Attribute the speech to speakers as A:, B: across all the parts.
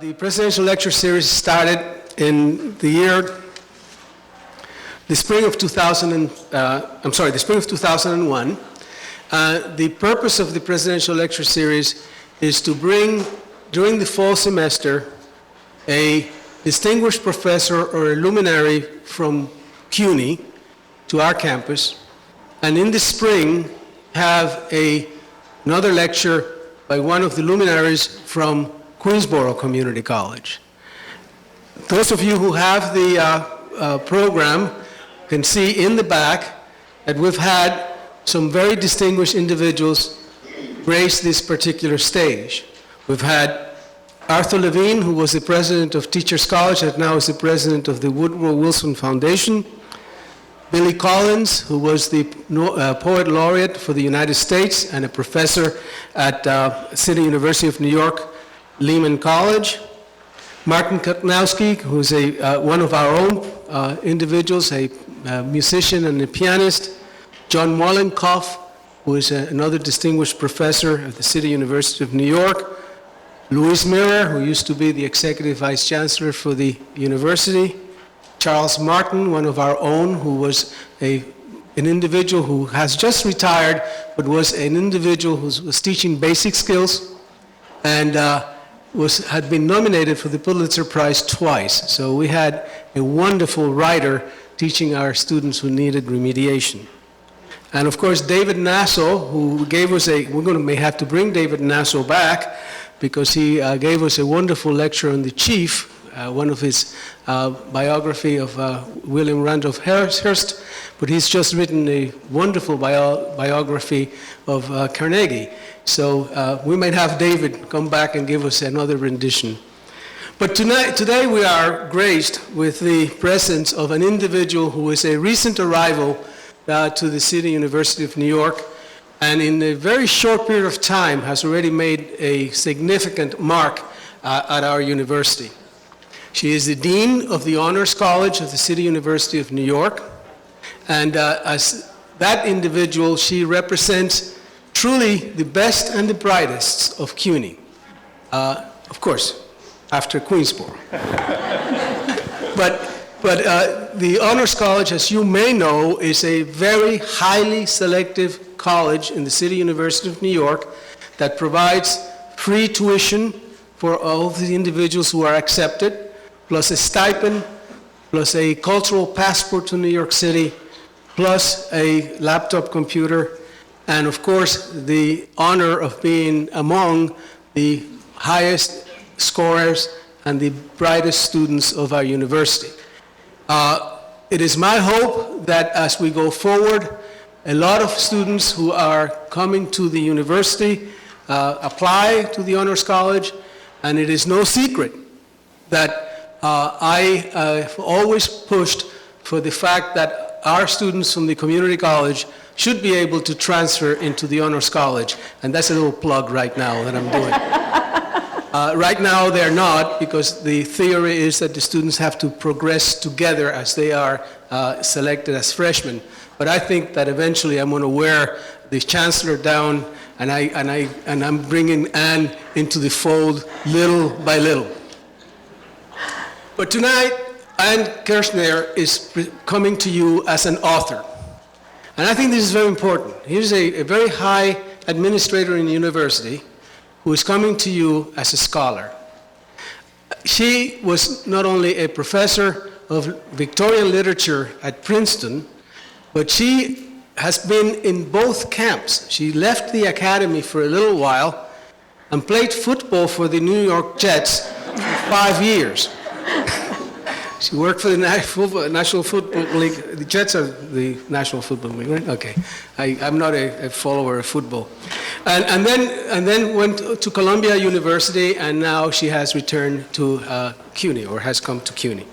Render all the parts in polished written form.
A: The presidential lecture series started in the spring of 2001. The purpose of the presidential lecture series is to bring, during the fall semester, a distinguished professor or a luminary from CUNY to our campus, and in the spring have another lecture by one of the luminaries from Queensborough Community College. Those of you who have the program can see in the back that we've had some very distinguished individuals grace this particular stage. We've had Arthur Levine, who was the president of Teachers College and now is the president of the Woodrow Wilson Foundation. Billy Collins, who was the poet laureate for the United States and a professor at City University of New York, Lehman College. Martin Kotnowski, who's one of our own individuals, a musician and a pianist. John Mollenkoff, who is another distinguished professor at the City University of New York. Louise Mirrer, who used to be the executive vice chancellor for the university. Charles Martin, one of our own, who was an individual who has just retired, but was an individual who was teaching basic skills and had been nominated for the Pulitzer Prize twice. So we had a wonderful writer teaching our students who needed remediation. And of course, David Nassau, who gave us may have to bring David Nassau back because he gave us a wonderful lecture on the Chief, one of his biography of William Randolph Hearst, but he's just written a wonderful biography of Carnegie. So we might have David come back and give us another rendition. But today we are graced with the presence of an individual who is a recent arrival to the City University of New York, and in a very short period of time has already made a significant mark at our university. She is the Dean of the Honors College of the City University of New York, and as that individual, she represents truly the best and the brightest of CUNY. Of course, after Queensborough. But the Honors College, as you may know, is a very highly selective college in the City University of New York that provides free tuition for all of the individuals who are accepted, plus a stipend, plus a cultural passport to New York City, plus a laptop computer, and of course, the honor of being among the highest scorers and the brightest students of our university. It is my hope that as we go forward, a lot of students who are coming to the university apply to the Honors College, and it is no secret that I have always pushed for the fact that our students from the community college should be able to transfer into the Honors College, and that's a little plug right now that I'm doing. Right now they're not, because the theory is that the students have to progress together as they are selected as freshmen. But I think that eventually I'm going to wear the chancellor down, and I'm bringing Anne into the fold little by little. But tonight, Anne Kirschner is coming to you as an author. And I think this is very important. Here's a very high administrator in the university who is coming to you as a scholar. She was not only a professor of Victorian literature at Princeton, but she has been in both camps. She left the academy for a little while and played football for the New York Jets for 5 years. She worked for the National Football League. The Jets are the National Football League, right? Okay. I'm not a follower of football. And then went to Columbia University, and now she has returned to CUNY, or has come to CUNY.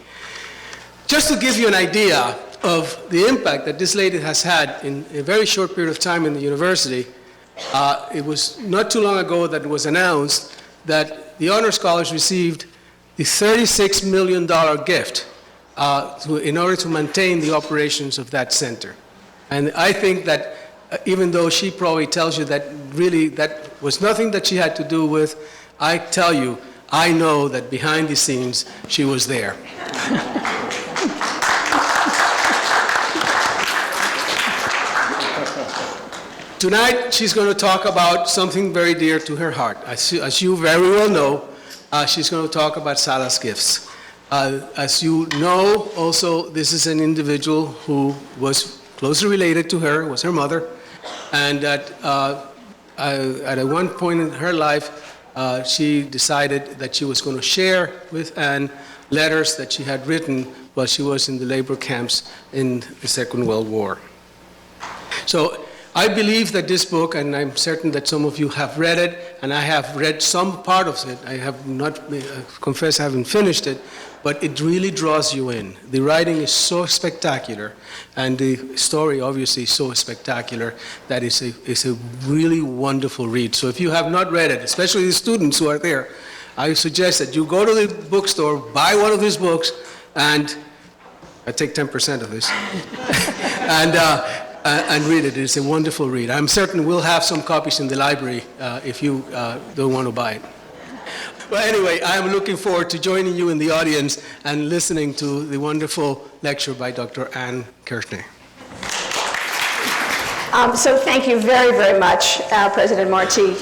A: Just to give you an idea of the impact that this lady has had in a very short period of time in the university, it was not too long ago that it was announced that the Honors College received the $36 million gift in order to maintain the operations of that center. And I think that even though she probably tells you that really that was nothing that she had to do with, I tell you, I know that behind the scenes, she was there. Tonight, she's going to talk about something very dear to her heart. As you very well know, she's going to talk about Sala's gifts. As you know, also, this is an individual who was closely related to her, was her mother, and that at one point in her life, she decided that she was going to share with Anne letters that she had written while she was in the labor camps in the Second World War. So I believe that this book, and I'm certain that some of you have read it, and I have read some part of it. I have not, confess I haven't finished it, but it really draws you in. The writing is so spectacular, and the story obviously is so spectacular that it's a really wonderful read. So if you have not read it, especially the students who are there, I suggest that you go to the bookstore, buy one of these books, and I take 10% of this, and read it. It's a wonderful read. I'm certain we'll have some copies in the library if you don't want to buy it. Well, anyway, I'm looking forward to joining you in the audience and listening to the wonderful lecture by Dr. Ann Kirschner.
B: So thank you very, very much, President Marti,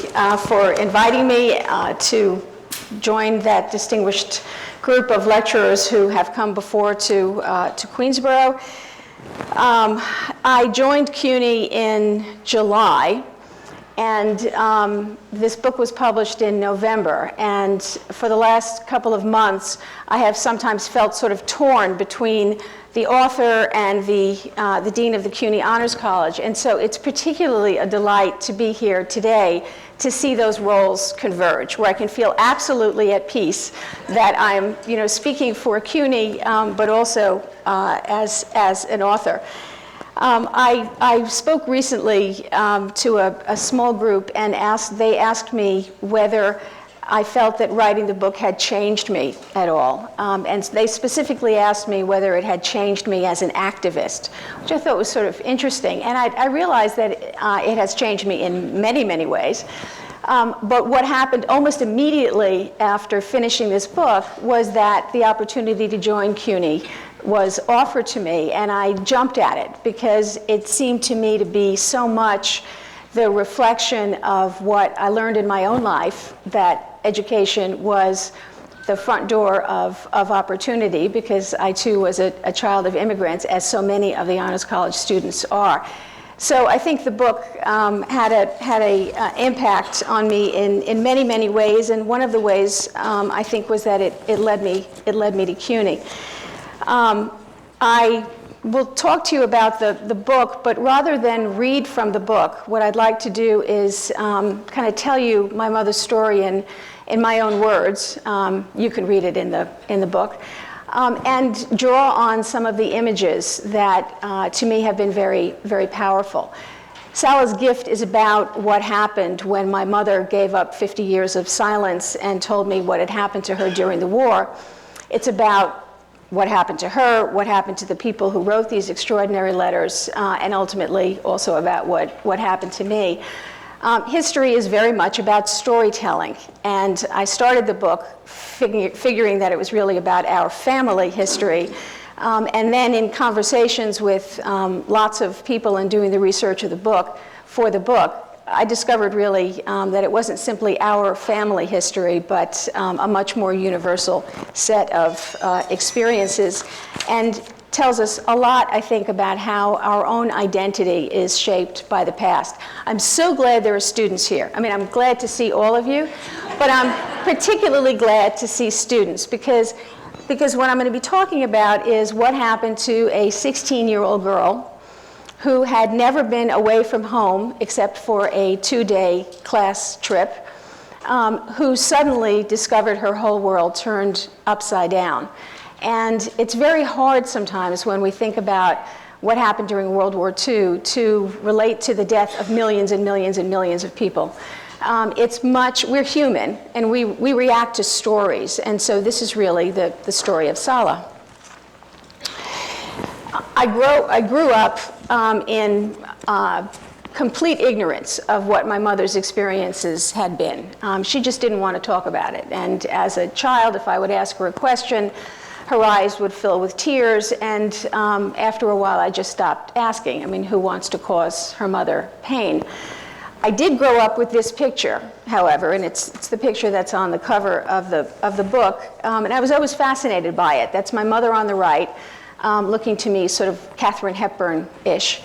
B: for inviting me to join that distinguished group of lecturers who have come before to Queensborough. I joined CUNY in July, and this book was published in November. And for the last couple of months, I have sometimes felt sort of torn between the author and the dean of the CUNY Honors College. And so it's particularly a delight to be here today to see those roles converge, where I can feel absolutely at peace that I'm, speaking for CUNY, but also as an author. I spoke recently to a small group, and they asked me whether I felt that writing the book had changed me at all. And they specifically asked me whether it had changed me as an activist, which I thought was sort of interesting. And I realized that it has changed me in many, many ways. But what happened almost immediately after finishing this book was that the opportunity to join CUNY was offered to me, and I jumped at it because it seemed to me to be so much the reflection of what I learned in my own life, that education was the front door of opportunity, because I too was a child of immigrants, as so many of the Honors College students are. So I think the book had a impact on me in many, many ways, and one of the ways I think was that it led me to CUNY. I will talk to you about the book, but rather than read from the book, what I'd like to do is kind of tell you my mother's story in my own words. You can read it in the book. And draw on some of the images that, to me, have been very, very powerful. Sala's gift is about what happened when my mother gave up 50 years of silence and told me what had happened to her during the war. It's about what happened to her, what happened to the people who wrote these extraordinary letters, and ultimately also about what happened to me. History is very much about storytelling, and I started the book figuring that it was really about our family history. And then in conversations with lots of people and doing the research of the book, I discovered really that it wasn't simply our family history, but a much more universal set of experiences, and tells us a lot, I think, about how our own identity is shaped by the past. I'm so glad there are students here. I mean, I'm glad to see all of you, but I'm particularly glad to see students, because what I'm going to be talking about is what happened to a 16-year-old girl who had never been away from home except for a 2-day class trip, who suddenly discovered her whole world turned upside down. And it's very hard sometimes when we think about what happened during World War II to relate to the death of millions and millions and millions of people. We're human, and we react to stories, and so this is really the story of Sala. I grew up in complete ignorance of what my mother's experiences had been. She just didn't want to talk about it. And as a child, if I would ask her a question, her eyes would fill with tears, and after a while, I just stopped asking. I mean, who wants to cause her mother pain? I did grow up with this picture, however, and it's the picture that's on the cover of the book, and I was always fascinated by it. That's my mother on the right, looking to me sort of Katharine Hepburn-ish.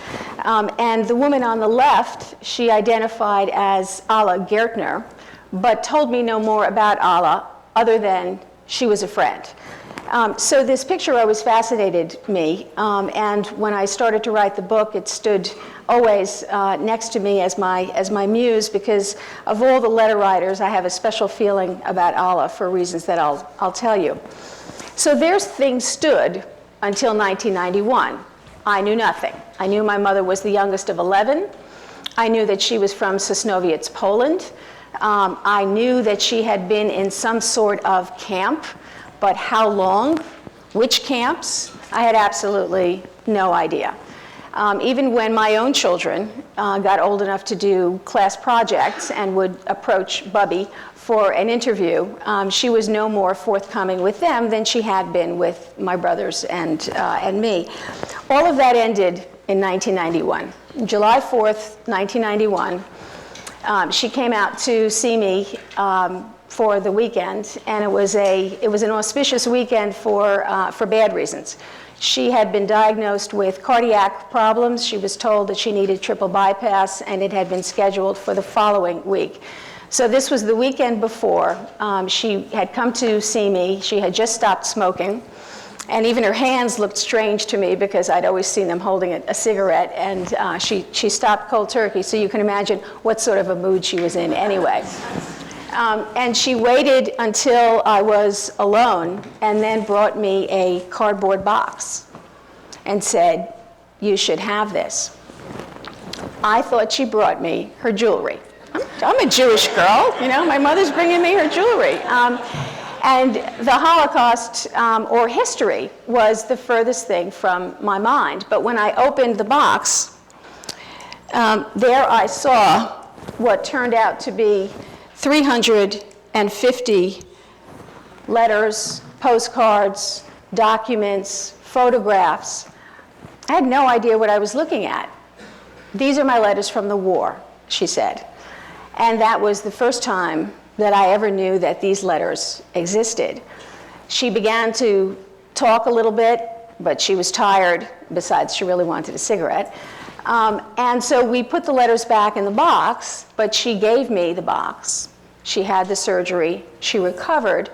B: And the woman on the left, she identified as Sala Kirschner, but told me no more about Ala other than she was a friend. So this picture always fascinated me, and when I started to write the book, it stood always next to me as my muse, because of all the letter writers, I have a special feeling about Ala for reasons that I'll tell you. So there things stood until 1991. I knew nothing. I knew my mother was the youngest of 11. I knew that she was from Sosnowiec, Poland. I knew that she had been in some sort of camp, but how long, which camps, I had absolutely no idea. Even when my own children got old enough to do class projects and would approach Bubby for an interview, she was no more forthcoming with them than she had been with my brothers and me. All of that ended in 1991. July 4th, 1991, she came out to see me for the weekend, and it was an auspicious weekend for bad reasons. She had been diagnosed with cardiac problems. She was told that she needed triple bypass, and it had been scheduled for the following week. So this was the weekend before. She had come to see me. She had just stopped smoking, and even her hands looked strange to me because I'd always seen them holding a cigarette, and she stopped cold turkey, so you can imagine what sort of a mood she was in anyway. And she waited until I was alone and then brought me a cardboard box and said, "You should have this." I thought she brought me her jewelry. I'm a Jewish girl, you know, my mother's bringing me her jewelry. And the Holocaust or history was the furthest thing from my mind. But when I opened the box, there I saw what turned out to be 350 letters, postcards, documents, photographs. I had no idea what I was looking at. "These are my letters from the war," she said. And that was the first time that I ever knew that these letters existed. She began to talk a little bit, but she was tired. Besides, she really wanted a cigarette. And so we put the letters back in the box, but she gave me the box. She had the surgery, she recovered.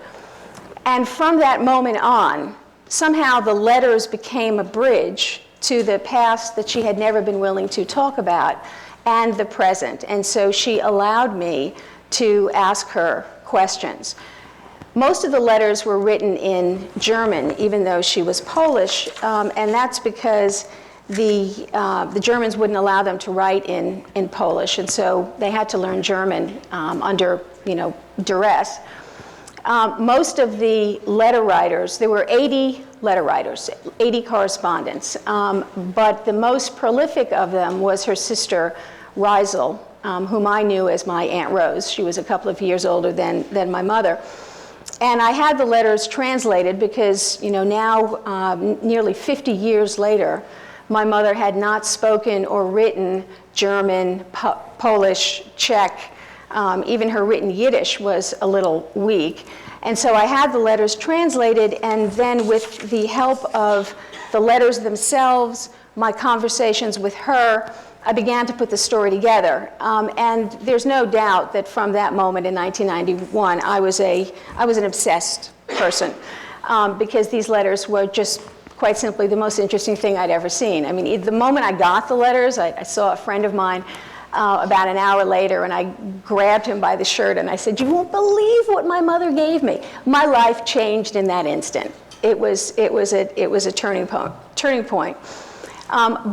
B: And from that moment on, somehow the letters became a bridge to the past that she had never been willing to talk about and the present. And so she allowed me to ask her questions. Most of the letters were written in German, even though she was Polish, and that's because the Germans wouldn't allow them to write in Polish, and so they had to learn German under, duress. Most of the letter writers, there were 80 letter writers, 80 correspondents, but the most prolific of them was her sister, Riesel, whom I knew as my Aunt Rose. She was a couple of years older than my mother. And I had the letters translated because, now, nearly 50 years later, my mother had not spoken or written German, Polish, Czech. Even her written Yiddish was a little weak. And so I had the letters translated, and then with the help of the letters themselves, my conversations with her, I began to put the story together. And there's no doubt that from that moment in 1991, I was an obsessed person because these letters were just quite simply the most interesting thing I'd ever seen. I mean, the moment I got the letters, I saw a friend of mine about an hour later, and I grabbed him by the shirt and I said, "You won't believe what my mother gave me." My life changed in that instant. It was a turning point.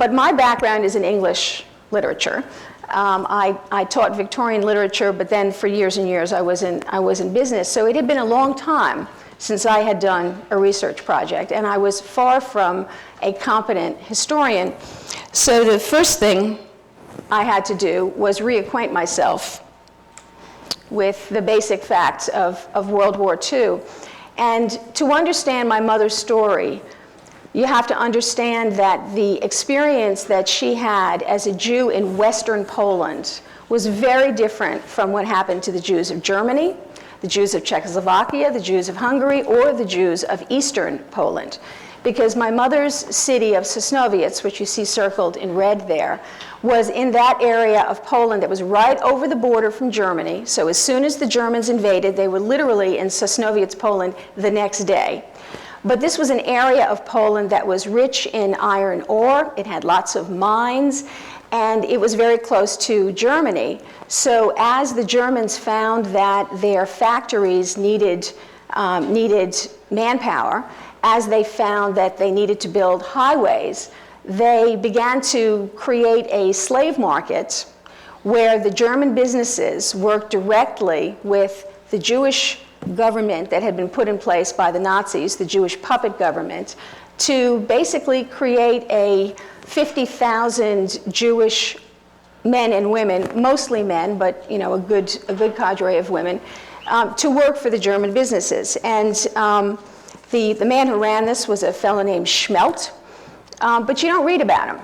B: But my background is in English literature. I taught Victorian literature, but then for years and years I was in business. So it had been a long time since I had done a research project, and I was far from a competent historian. So the first thing I had to do was reacquaint myself with the basic facts of World War II. And to understand my mother's story, you have to understand that the experience that she had as a Jew in Western Poland was very different from what happened to the Jews of Germany, the Jews of Czechoslovakia, the Jews of Hungary, or the Jews of Eastern Poland. Because my mother's city of Sosnowiec, which you see circled in red there, was in that area of Poland that was right over the border from Germany. So as soon as the Germans invaded, they were literally in Sosnowiec, Poland, the next day. But this was an area of Poland that was rich in iron ore. It had lots of mines, and it was very close to Germany. So as the Germans found that their factories needed manpower, as they found that they needed to build highways, they began to create a slave market where the German businesses worked directly with the Jewish government that had been put in place by the Nazis, the Jewish puppet government, to basically create a 50,000 Jewish men and women, mostly men, but a good cadre of women, to work for the German businesses. And the man who ran this was a fellow named Schmelt, but you don't read about him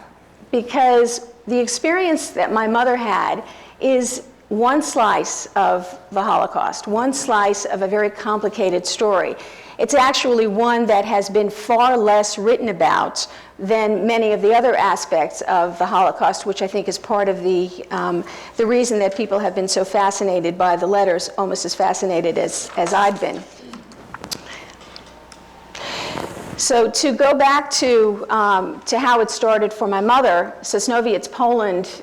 B: because the experience that my mother had is one slice of the Holocaust, one slice of a very complicated story. It's actually one that has been far less written about than many of the other aspects of the Holocaust, which I think is part of the reason that people have been so fascinated by the letters, almost as fascinated as I'd been. So to go back to how it started for my mother, Sosnowiec, Poland,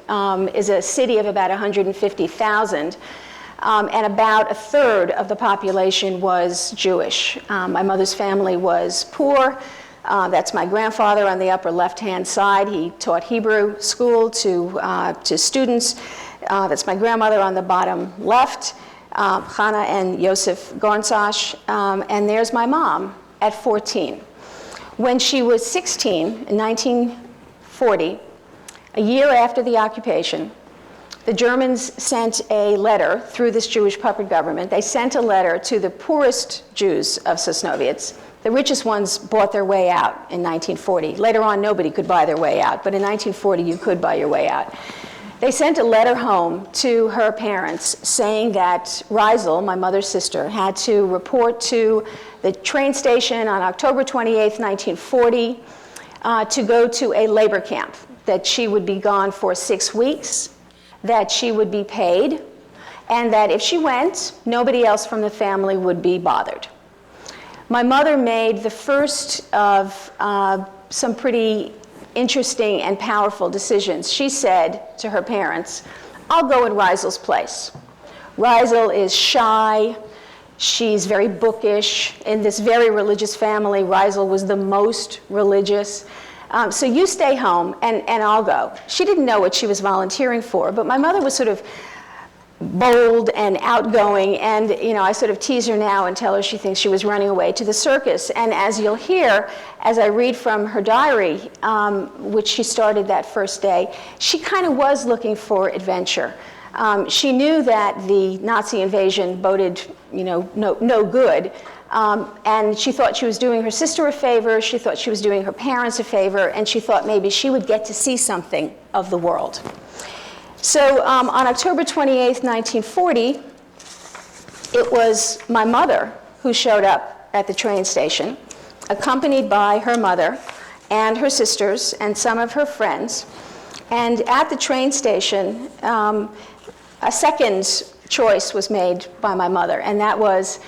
B: is a city of about 150,000, and about a third of the population was Jewish. My mother's family was poor. That's my grandfather on the upper left-hand side. He taught Hebrew school to students. That's my grandmother on the bottom left, Hannah and Yosef Gornsash, and there's my mom at 14. When she was 16, in 1940, a year after the occupation, the Germans sent a letter through this Jewish puppet government. They sent a letter to the poorest Jews of Sosnowiec. The richest ones bought their way out in 1940. Later on, nobody could buy their way out, but in 1940, you could buy your way out. They sent a letter home to her parents saying that Reisel, my mother's sister, had to report to the train station on October 28th, 1940, to go to a labor camp, that she would be gone for 6 weeks, that she would be paid, and that if she went, nobody else from the family would be bothered. My mother made the first of some pretty interesting and powerful decisions. She said to her parents, I'll go in Reisel's place. Reisel is shy. She's very bookish. In this very religious family, Reisel was the most religious. So you stay home and I'll go. She didn't know what she was volunteering for, but my mother was sort of bold and outgoing, and I sort of tease her now and tell her she thinks she was running away to the circus. And as you'll hear, as I read from her diary, which she started that first day, she kind of was looking for adventure. She knew that the Nazi invasion boded, no good, and she thought she was doing her sister a favor. She thought she was doing her parents a favor, and she thought maybe she would get to see something of the world. So on October 28th, 1940, it was my mother who showed up at the train station, accompanied by her mother and her sisters and some of her friends. And at the train station, a second choice was made by my mother, and that was,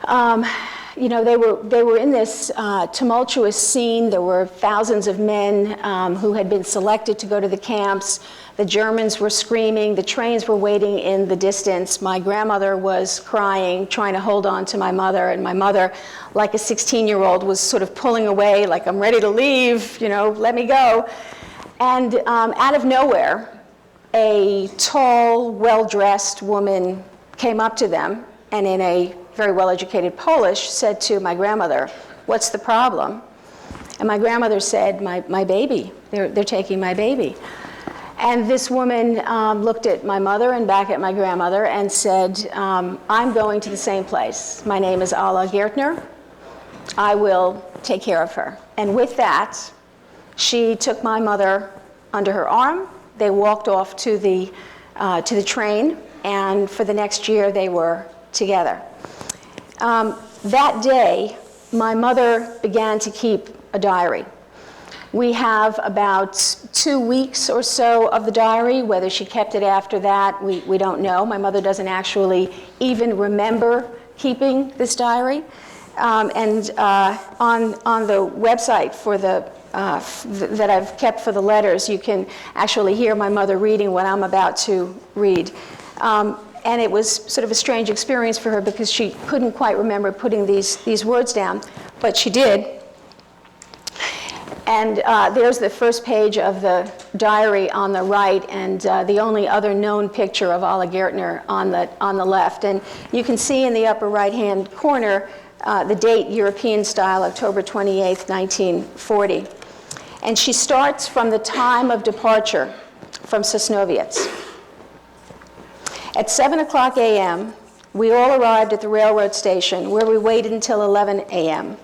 B: they were in this tumultuous scene. There were thousands of men who had been selected to go to the camps. The Germans were screaming. The trains were waiting in the distance. My grandmother was crying, trying to hold on to my mother, and my mother, like a 16-year-old, was sort of pulling away, like, I'm ready to leave, let me go. And out of nowhere, a tall, well-dressed woman came up to them and in a very well-educated Polish said to my grandmother, "What's the problem?" And my grandmother said, my baby, they're taking my baby. And this woman looked at my mother and back at my grandmother and said, I'm going to the same place. My name is Sala Kirschner. I will take care of her. And with that, she took my mother under her arm. They walked off to the train, and for the next year they were together. That day, my mother began to keep a diary. We have about 2 weeks or so of the diary. Whether she kept it after that, we don't know. My mother doesn't actually even remember keeping this diary. On the website for that I've kept for the letters, you can actually hear my mother reading what I'm about to read. And it was sort of a strange experience for her because she couldn't quite remember putting these words down, but she did. And there's the first page of the diary on the right, and the only other known picture of Sala Kirschner on the left. And you can see in the upper right-hand corner the date, European style, October 28th, 1940. And she starts from the time of departure from Sosnowiec. At 7 o'clock a.m., we all arrived at the railroad station, where we waited until 11 a.m.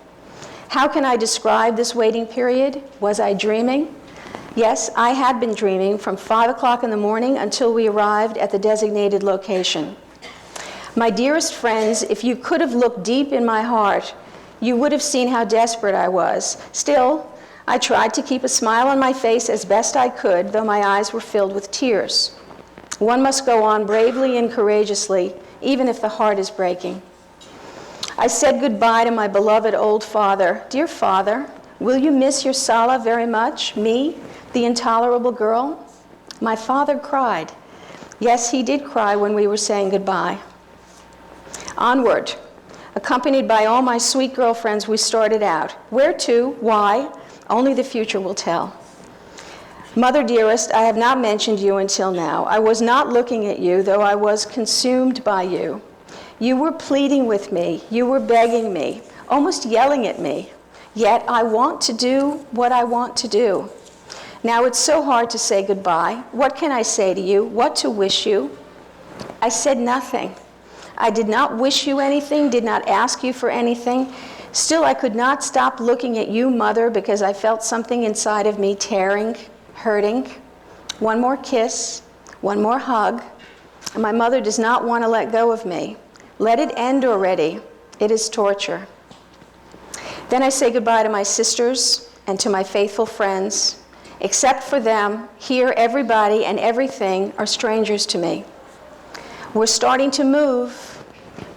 B: How can I describe this waiting period? Was I dreaming? Yes, I had been dreaming from 5 o'clock in the morning until we arrived at the designated location. My dearest friends, if you could have looked deep in my heart, you would have seen how desperate I was. Still, I tried to keep a smile on my face as best I could, though my eyes were filled with tears. One must go on bravely and courageously, even if the heart is breaking. I said goodbye to my beloved old father. Dear father, will you miss your Sala very much? Me, the intolerable girl? My father cried. Yes, he did cry when we were saying goodbye. Onward. Accompanied by all my sweet girlfriends, we started out. Where to? Why? Only the future will tell. Mother dearest, I have not mentioned you until now. I was not looking at you, though I was consumed by you. You were pleading with me. You were begging me, almost yelling at me. Yet I want to do what I want to do. Now it's so hard to say goodbye. What can I say to you? What to wish you? I said nothing. I did not wish you anything, did not ask you for anything. Still, I could not stop looking at you, Mother, because I felt something inside of me tearing, hurting. One more kiss, one more hug, and my mother does not want to let go of me. Let it end already. It is torture. Then I say goodbye to my sisters and to my faithful friends. Except for them, here everybody and everything are strangers to me. We're starting to move.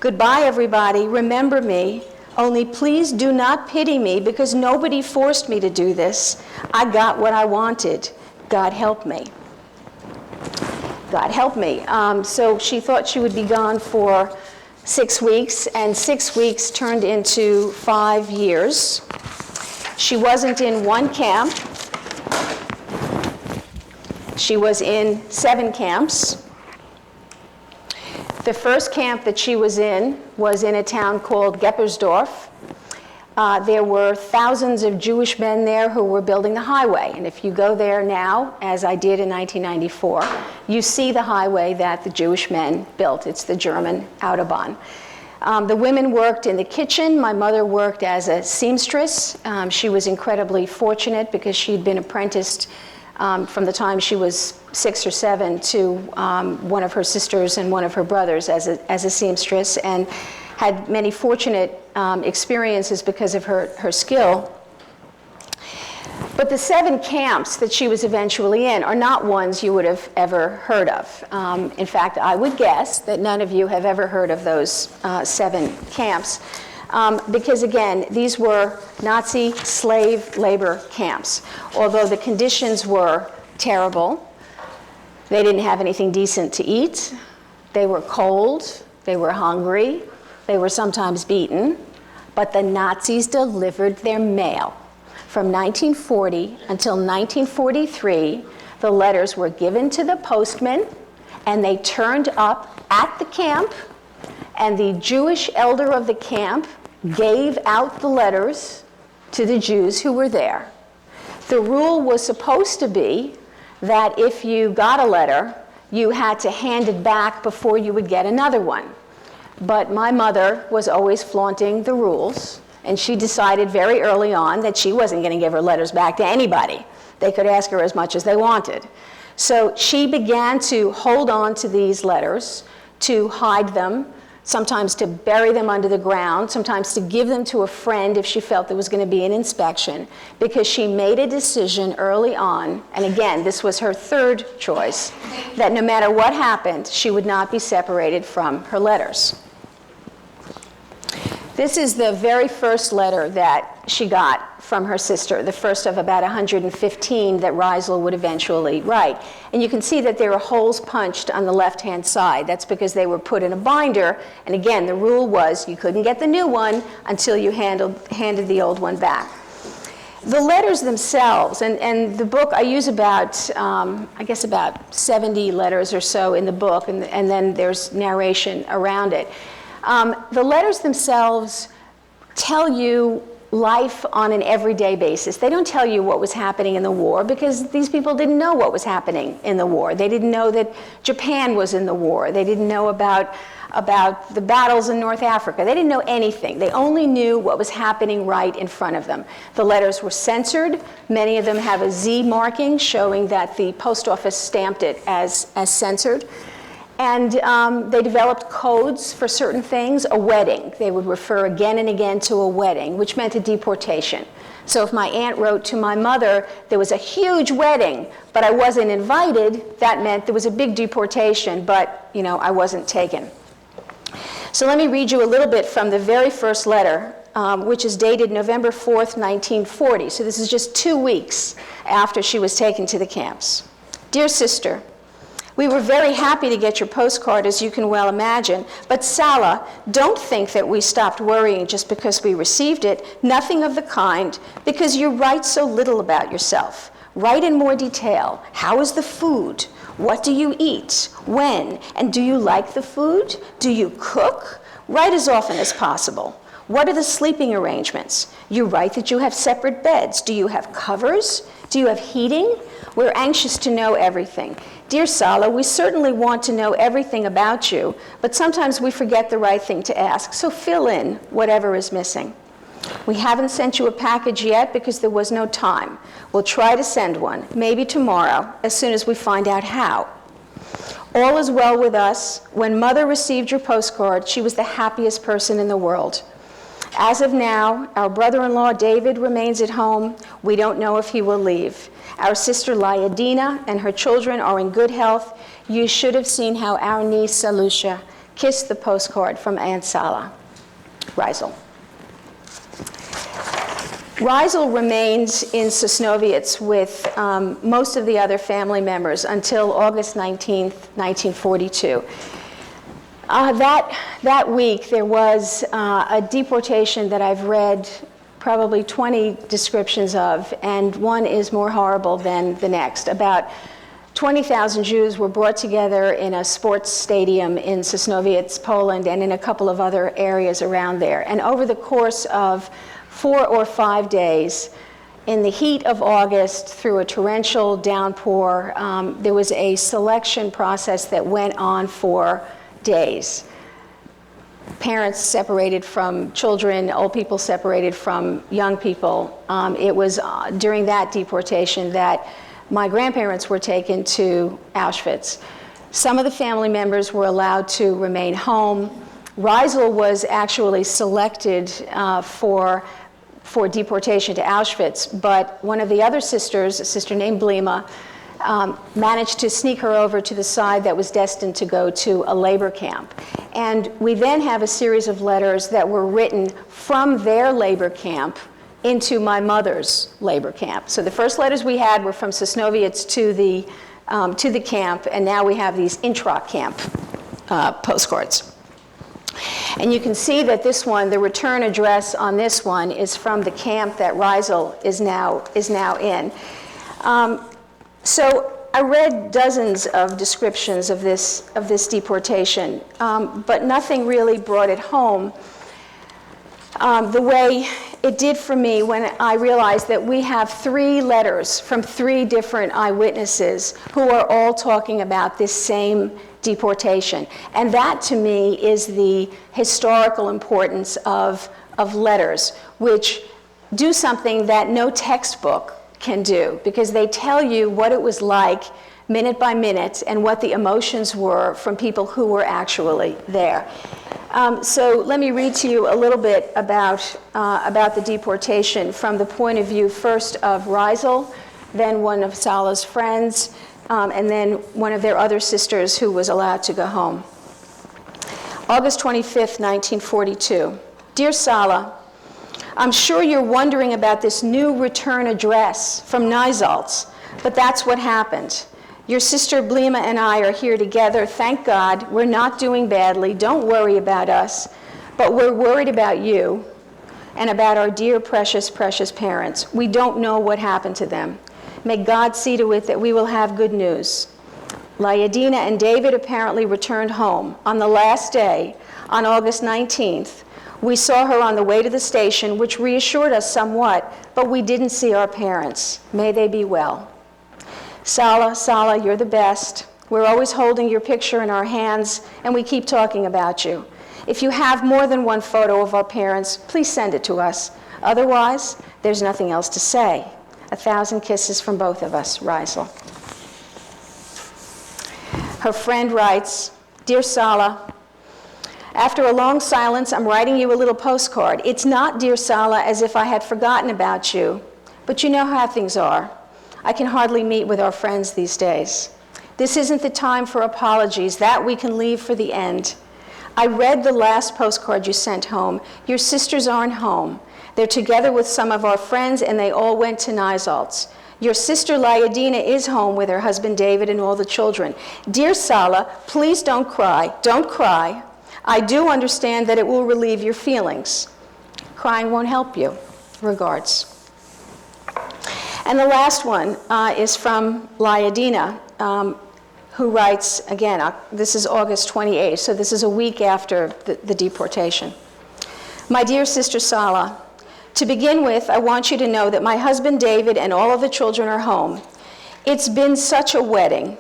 B: Goodbye, everybody. Remember me. Only please do not pity me, because nobody forced me to do this. I got what I wanted. God help me. God help me. So she thought she would be gone for 6 weeks, and 6 weeks turned into 5 years. She wasn't in one camp. She was in 7 camps. The first camp that she was in a town called Geppersdorf. There were thousands of Jewish men there who were building the highway. And if you go there now, as I did in 1994, you see the highway that the Jewish men built. It's the German Autobahn. The women worked in the kitchen. My mother worked as a seamstress. She was incredibly fortunate because she'd been apprenticed from the time she was 6 or 7 to one of her sisters and one of her brothers as a seamstress, and had many fortunate experiences because of her skill. But the 7 camps that she was eventually in are not ones you would have ever heard of. In fact, I would guess that none of you have ever heard of those 7 camps. Because again, these were Nazi slave labor camps. Although the conditions were terrible, they didn't have anything decent to eat, they were cold, they were hungry, they were sometimes beaten, but the Nazis delivered their mail. From 1940 until 1943, the letters were given to the postman, and they turned up at the camp, and the Jewish elder of the camp gave out the letters to the Jews who were there. The rule was supposed to be that if you got a letter, you had to hand it back before you would get another one. But my mother was always flaunting the rules, and she decided very early on that she wasn't going to give her letters back to anybody. They could ask her as much as they wanted. So she began to hold on to these letters, to hide them, sometimes to bury them under the ground, sometimes to give them to a friend if she felt there was going to be an inspection, because she made a decision early on, and again, this was her third choice, that no matter what happened, she would not be separated from her letters. This is the very first letter that she got from her sister, the first of about 115 that Reisel would eventually write. And you can see that there are holes punched on the left-hand side. That's because they were put in a binder, and again, the rule was you couldn't get the new one until you handed the old one back. The letters themselves, and the book, I use about, I guess about 70 letters or so in the book, and then there's narration around it. The letters themselves tell you life on an everyday basis. They don't tell you what was happening in the war, because these people didn't know what was happening in the war. They didn't know that Japan was in the war. They didn't know about the battles in North Africa. They didn't know anything. They only knew what was happening right in front of them. The letters were censored. Many of them have a Z marking showing that the post office stamped it as censored. And they developed codes for certain things. A wedding, they would refer again and again to a wedding, which meant a deportation. So if my aunt wrote to my mother, there was a huge wedding, but I wasn't invited, that meant there was a big deportation, but I wasn't taken. So let me read you a little bit from the very first letter, which is dated November 4th, 1940. So this is just 2 weeks after she was taken to the camps. Dear sister, we were very happy to get your postcard, as you can well imagine, but Sala, don't think that we stopped worrying just because we received it. Nothing of the kind, because you write so little about yourself. Write in more detail. How is the food? What do you eat? When? And do you like the food? Do you cook? Write as often as possible. What are the sleeping arrangements? You write that you have separate beds. Do you have covers? Do you have heating? We're anxious to know everything. Dear Sala, we certainly want to know everything about you, but sometimes we forget the right thing to ask, so fill in whatever is missing. We haven't sent you a package yet because there was no time. We'll try to send one, maybe tomorrow, as soon as we find out how. All is well with us. When Mother received your postcard, she was the happiest person in the world. As of now, our brother-in-law David remains at home. We don't know if he will leave. Our sister Lyadina and her children are in good health. You should have seen how our niece Salusha kissed the postcard from Aunt Sala. Reisel. Reisel remains in Sosnowiec with most of the other family members until August 19th, 1942. That week, there was a deportation that I've read probably 20 descriptions of, and one is more horrible than the next. About 20,000 Jews were brought together in a sports stadium in Sosnowiec, Poland, and in a couple of other areas around there. And over the course of 4 or 5 days, in the heat of August, through a torrential downpour, there was a selection process that went on for days. Parents separated from children, old people separated from young people. It was during that deportation that my grandparents were taken to Auschwitz. Some of the family members were allowed to remain home. Reisel was actually selected for deportation to Auschwitz, but one of the other sisters, a sister named Blima, managed to sneak her over to the side that was destined to go to a labor camp. And we then have a series of letters that were written from their labor camp into my mother's labor camp. So the first letters we had were from Sosnowiec to the camp, and now we have these intra-camp postcards. And you can see that this one, the return address on this one, is from the camp that Reisel is now in. So I read dozens of descriptions of this deportation, but nothing really brought it home. the way it did for me when I realized that we have 3 letters from 3 different eyewitnesses who are all talking about this same deportation. And that, to me, is the historical importance of letters, which do something that no textbook can do, because they tell you what it was like minute by minute and what the emotions were from people who were actually there. So let me read to you a little bit about the deportation from the point of view first of Reisel, then one of Sala's friends, and then one of their other sisters who was allowed to go home. August 25th, 1942. Dear Sala, I'm sure you're wondering about this new return address from Nijsalts, but that's what happened. Your sister Blima and I are here together. Thank God. We're not doing badly. Don't worry about us. But we're worried about you and about our dear, precious, precious parents. We don't know what happened to them. May God see to it that we will have good news. Layadina and David apparently returned home. On the last day, on August 19th, we saw her on the way to the station, which reassured us somewhat, but we didn't see our parents. May they be well. Sala, Sala, you're the best. We're always holding your picture in our hands, and we keep talking about you. If you have more than one photo of our parents, please send it to us. Otherwise, there's nothing else to say. 1,000 kisses from both of us, Reisel. Her friend writes, Dear Sala, after a long silence, I'm writing you a little postcard. It's not, Dear Sala, as if I had forgotten about you, but you know how things are. I can hardly meet with our friends these days. This isn't the time for apologies. That we can leave for the end. I read the last postcard you sent home. Your sisters aren't home. They're together with some of our friends, and they all went to Nijsalts. Your sister Layadina is home with her husband David and all the children. Dear Sala, please don't cry. Don't cry. I do understand that it will relieve your feelings. Crying won't help you. Regards. And the last one is from Layadina, who writes, again, this is August 28th, so this is a week after the deportation. My dear sister Sala, to begin with, I want you to know that my husband David and all of the children are home. It's been such a wedding.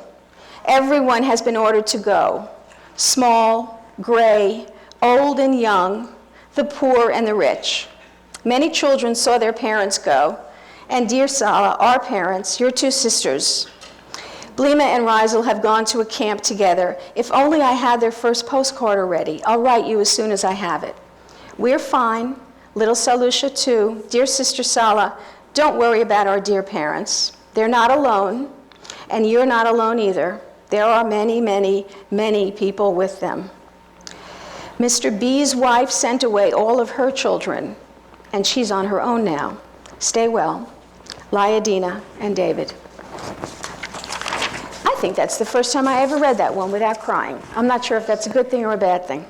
B: Everyone has been ordered to go. Small, gray, old and young, the poor and the rich. Many children saw their parents go. And dear Sala, our parents, your 2 sisters, Blima and Reisel, have gone to a camp together. If only I had their first postcard already. I'll write you as soon as I have it. We're fine. Little Salusha too. Dear sister Sala, don't worry about our dear parents. They're not alone, and you're not alone either. There are many, many, many people with them. Mr. B's wife sent away all of her children, and she's on her own now. Stay well. Layadina and David. I think that's the first time I ever read that one without crying. I'm not sure if that's a good thing or a bad thing.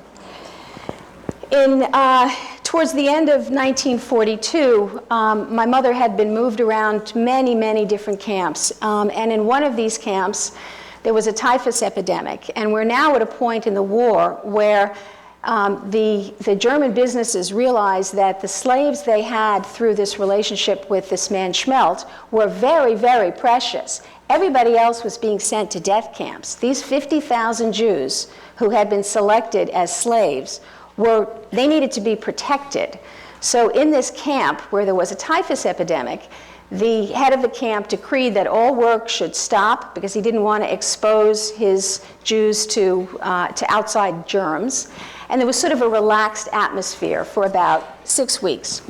B: Towards the end of 1942, my mother had been moved around to many, many different camps. And in one of these camps, there was a typhus epidemic. And we're now at a point in the war where the German businesses realized that the slaves they had through this relationship with this man Schmelt were very, very precious. Everybody else was being sent to death camps. These 50,000 Jews who had been selected as slaves they needed to be protected. So in this camp where there was a typhus epidemic, the head of the camp decreed that all work should stop because he didn't want to expose his Jews to outside germs. And there was sort of a relaxed atmosphere for about 6 weeks.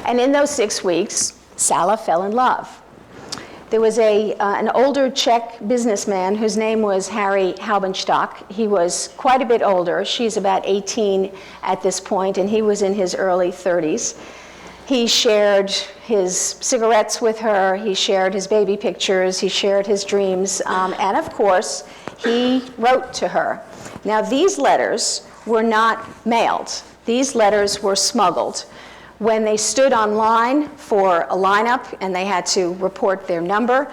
B: And in those 6 weeks, Sala fell in love. There was an older Czech businessman whose name was Harry Haubenstock. He was quite a bit older. She's about 18 at this point, and he was in his early 30s. He shared his cigarettes with her. He shared his baby pictures. He shared his dreams. And of course, he wrote to her. Now, these letters were not mailed. These letters were smuggled. When they stood online for a lineup and they had to report their number,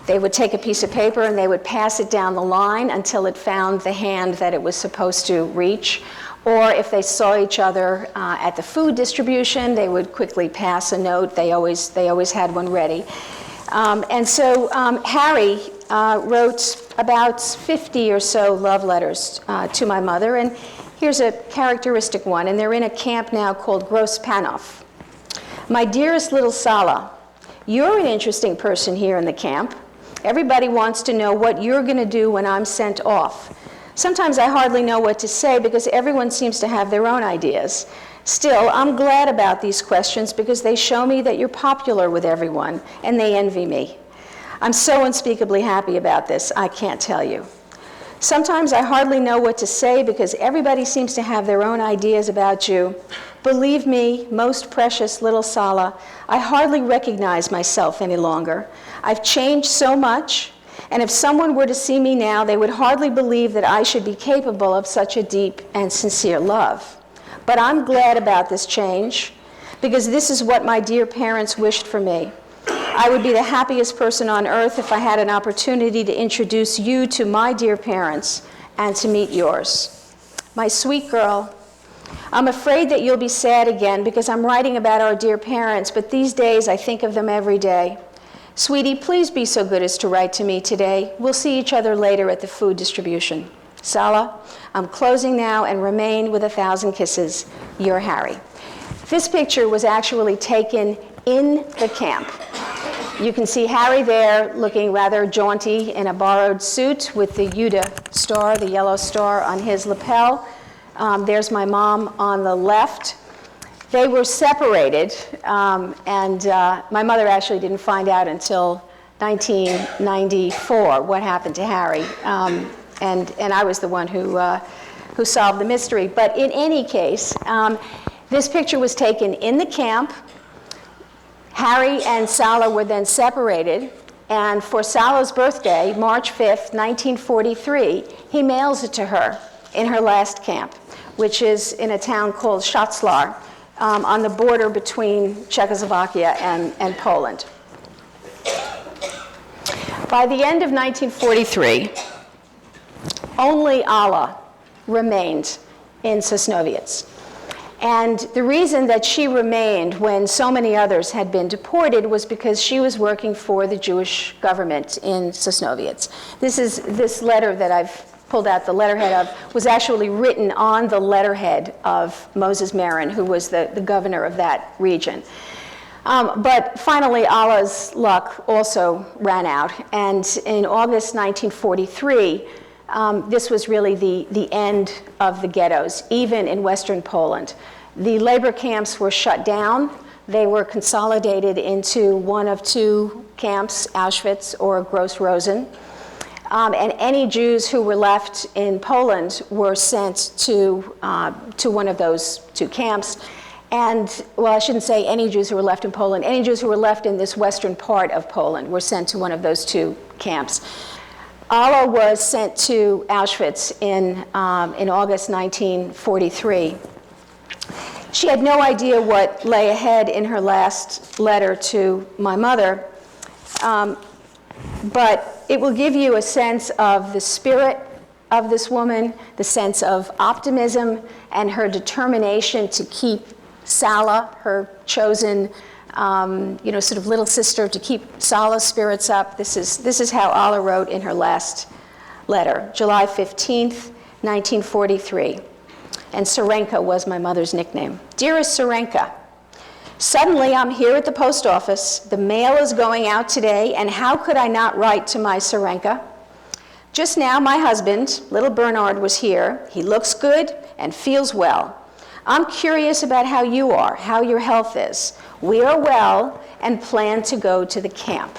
B: they would take a piece of paper and they would pass it down the line until it found the hand that it was supposed to reach. Or if they saw each other at the food distribution, they would quickly pass a note. They always had one ready. And so Harry wrote about 50 or so love letters to my mother, and here's a characteristic one, and they're in a camp now called Grosspanov. My dearest little Sala, you're an interesting person here in the camp. Everybody wants to know what you're going to do when I'm sent off. Sometimes I hardly know what to say because everyone seems to have their own ideas. Still, I'm glad about these questions because they show me that you're popular with everyone, and they envy me. I'm so unspeakably happy about this, I can't tell you. Sometimes I hardly know what to say because everybody seems to have their own ideas about you. Believe me, most precious little Sala, I hardly recognize myself any longer. I've changed so much, and if someone were to see me now, they would hardly believe that I should be capable of such a deep and sincere love. But I'm glad about this change, because this is what my dear parents wished for me. I would be the happiest person on earth if I had an opportunity to introduce you to my dear parents and to meet yours. My sweet girl, I'm afraid that you'll be sad again because I'm writing about our dear parents, but these days I think of them every day. Sweetie, please be so good as to write to me today. We'll see each other later at the food distribution. Sala, I'm closing now and remain with 1,000 kisses. Your Harry. This picture was actually taken in the camp. You can see Harry there looking rather jaunty in a borrowed suit with the Uda star, the yellow star on his lapel. There's my mom on the left. They were separated, and my mother actually didn't find out until 1994 what happened to Harry, and I was the one who solved the mystery. But in any case, this picture was taken in the camp. Harry and Sala were then separated, and for Sala's birthday, March 5th, 1943, he mails it to her in her last camp, which is in a town called Szatlar, on the border between Czechoslovakia and Poland. By the end of 1943, only Alla remained in Sosnowiec. And the reason that she remained when so many others had been deported was because she was working for the Jewish government in Sosnowiec. This letter that I've pulled out the letterhead of was actually written on the letterhead of Moses Marin, who was the governor of that region. But finally, Alla's luck also ran out, and in August 1943, this was really the end of the ghettos, even in Western Poland. The labor camps were shut down. They were consolidated into one of two camps, Auschwitz or Gross-Rosen. And any Jews who were left in Poland were sent to one of those two camps. And, well, I shouldn't say any Jews who were left in Poland. Any Jews who were left in this western part of Poland were sent to one of those two camps. Alla was sent to Auschwitz in August 1943. She had no idea what lay ahead in her last letter to my mother, but it will give you a sense of the spirit of this woman, the sense of optimism, and her determination to keep Sala, her chosen sort of little sister, to keep Sala's spirits up. This is how Alla wrote in her last letter, July 15th, 1943. And Sarenka was my mother's nickname. Dearest Sarenka, suddenly I'm here at the post office. The mail is going out today, and how could I not write to my Sarenka? Just now, my husband, little Bernard, was here. He looks good and feels well. I'm curious about how you are, how your health is. We are well and plan to go to the camp.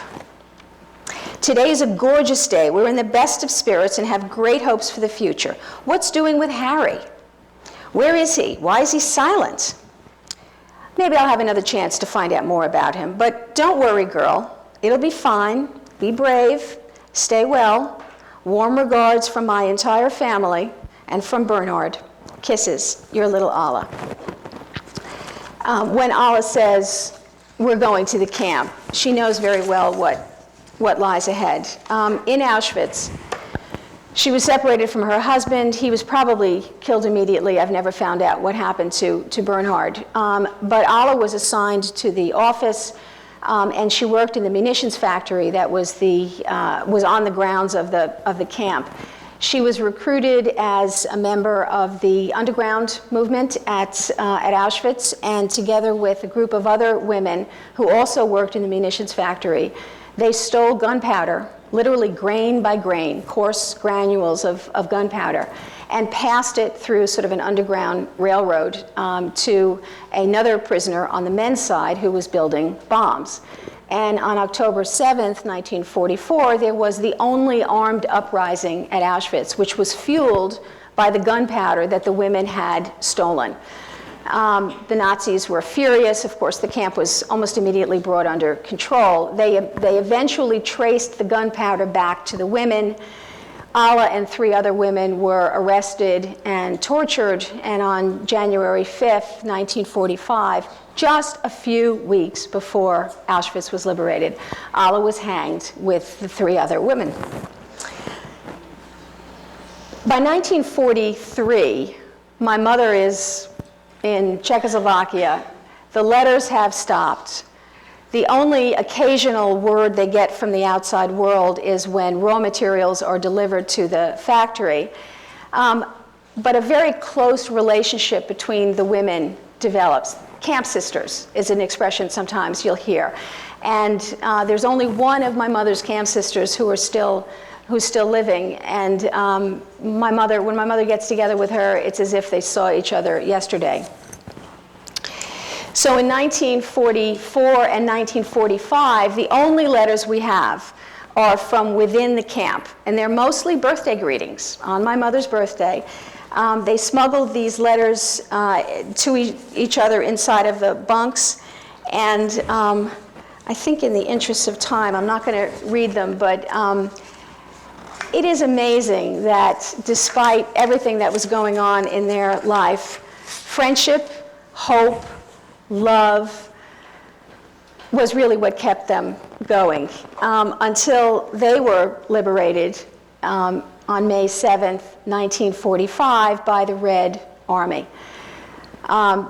B: Today is a gorgeous day. We're in the best of spirits and have great hopes for the future. What's doing with Harry? Where is he? Why is he silent? Maybe I'll have another chance to find out more about him. But don't worry, girl. It'll be fine. Be brave. Stay well. Warm regards from my entire family and from Bernard. Kisses, your little Alla. When Alla says, we're going to the camp, she knows very well what lies ahead. In Auschwitz, She was separated from her husband. He was probably killed immediately. I've never found out what happened to Bernhard. But Alla was assigned to the office, and she worked in the munitions factory that was on the grounds of the camp. She was recruited as a member of the underground movement at Auschwitz, and together with a group of other women who also worked in the munitions factory, they stole gunpowder, literally grain by grain, coarse granules of gunpowder, and passed it through sort of an underground railroad to another prisoner on the men's side who was building bombs. And on October 7th, 1944, there was the only armed uprising at Auschwitz, which was fueled by the gunpowder that the women had stolen. The Nazis were furious. Of course, the camp was almost immediately brought under control. They eventually traced the gunpowder back to the women. Alla and 3 other women were arrested and tortured, and on January 5th, 1945, just a few weeks before Auschwitz was liberated, Alla was hanged with the 3 other women. By 1943, my mother is in Czechoslovakia. The letters have stopped. The only occasional word they get from the outside world is when raw materials are delivered to the factory. But a very close relationship between the women develops. Camp sisters is an expression sometimes you'll hear. And there's only one of my mother's camp sisters who's still living. And when my mother gets together with her, it's as if they saw each other yesterday. So in 1944 and 1945, the only letters we have are from within the camp. And they're mostly birthday greetings on my mother's birthday. They smuggled these letters to each other inside of the bunks. And I think in the interest of time, I'm not going to read them, but it is amazing that despite everything that was going on in their life, friendship, hope, love was really what kept them going until they were liberated on May 7th, 1945 by the Red Army.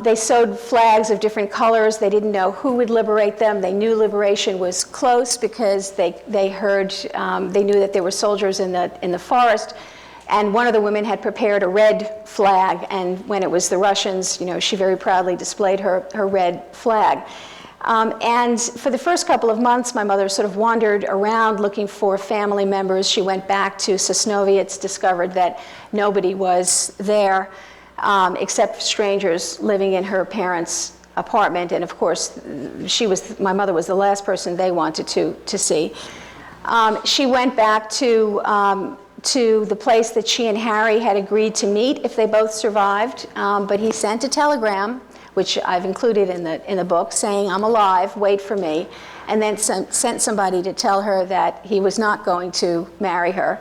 B: They sewed flags of different colors. They didn't know who would liberate them. They knew liberation was close because they knew that there were soldiers in the forest. And one of the women had prepared a red flag, and when it was the Russians, she very proudly displayed her red flag. And for the first couple of months, my mother sort of wandered around looking for family members. She went back to Sosnowiec, discovered that nobody was there except strangers living in her parents' apartment. And of course, my mother was the last person they wanted to see. She went back to the place that she and Harry had agreed to meet if they both survived, but he sent a telegram, which I've included in the book, saying, "I'm alive, wait for me," and then sent somebody to tell her that he was not going to marry her.